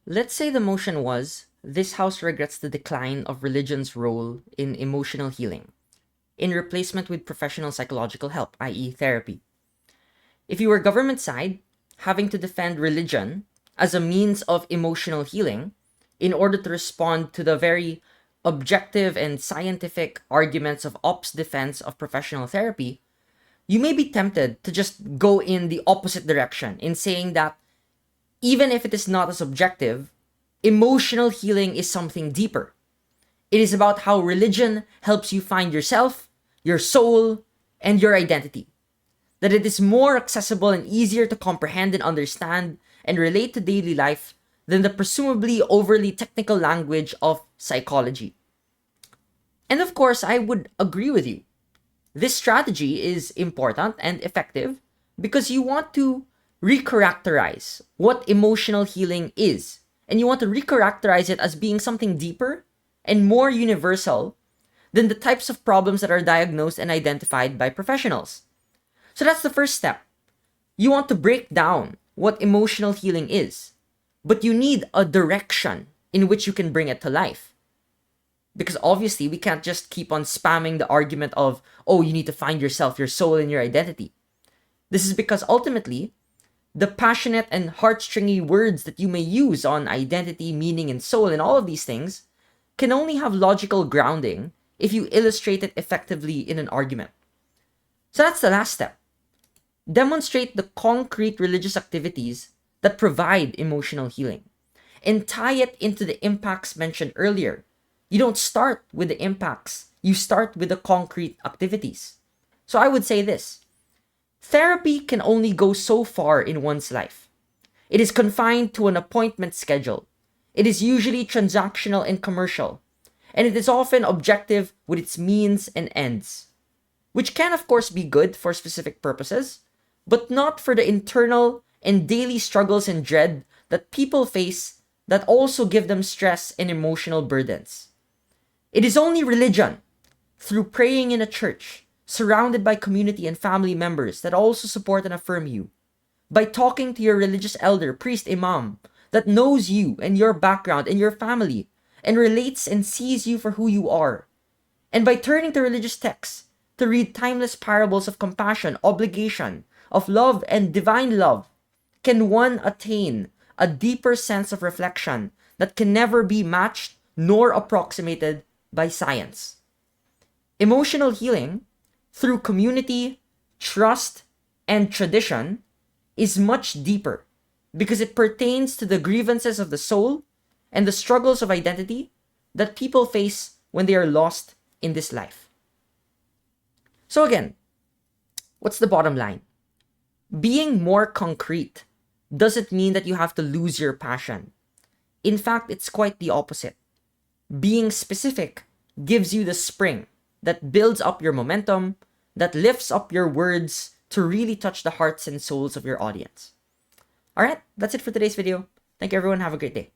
Let's say the motion was, this house regrets the decline of religion's role in emotional healing, in replacement with professional psychological help, i.e. therapy. If you were government side, having to defend religion as a means of emotional healing in order to respond to the very objective and scientific arguments of ops defense of professional therapy, you may be tempted to just go in the opposite direction in saying that even if it is not as objective, emotional healing is something deeper. It is about how religion helps you find yourself, your soul, and your identity. That it is more accessible and easier to comprehend and understand and relate to daily life than the presumably overly technical language of psychology. And of course, I would agree with you. This strategy is important and effective because you want to recharacterize what emotional healing is. And you want to recharacterize it as being something deeper and more universal than the types of problems that are diagnosed and identified by professionals. So that's the first step. You want to break down what emotional healing is, but you need a direction in which you can bring it to life. Because obviously, we can't just keep on spamming the argument of, oh, you need to find yourself, your soul, and your identity. This is because ultimately, the passionate and heartstringy words that you may use on identity, meaning, and soul, and all of these things can only have logical grounding if you illustrate it effectively in an argument. So that's the last step. Demonstrate the concrete religious activities that provide emotional healing and tie it into the impacts mentioned earlier. You don't start with the impacts, you start with the concrete activities. So I would say this: therapy can only go so far in one's life. It is confined to an appointment schedule. It is usually transactional and commercial, and it is often objective with its means and ends, which can of course be good for specific purposes, but not for the internal and daily struggles and dread that people face that also give them stress and emotional burdens. It is only religion, through praying in a church, surrounded by community and family members that also support and affirm you, by talking to your religious elder, priest, imam, that knows you and your background and your family, and relates and sees you for who you are, and by turning to religious texts to read timeless parables of compassion, obligation, of love and divine love, can one attain a deeper sense of reflection that can never be matched nor approximated by science. Emotional healing, through community, trust, and tradition, is much deeper because it pertains to the grievances of the soul and the struggles of identity that people face when they are lost in this life. So again, what's the bottom line? Being more concrete doesn't mean that you have to lose your passion. In fact, it's quite the opposite. Being specific gives you the spring that builds up your momentum, that lifts up your words to really touch the hearts and souls of your audience. All right, that's it for today's video. Thank you, everyone. Have a great day.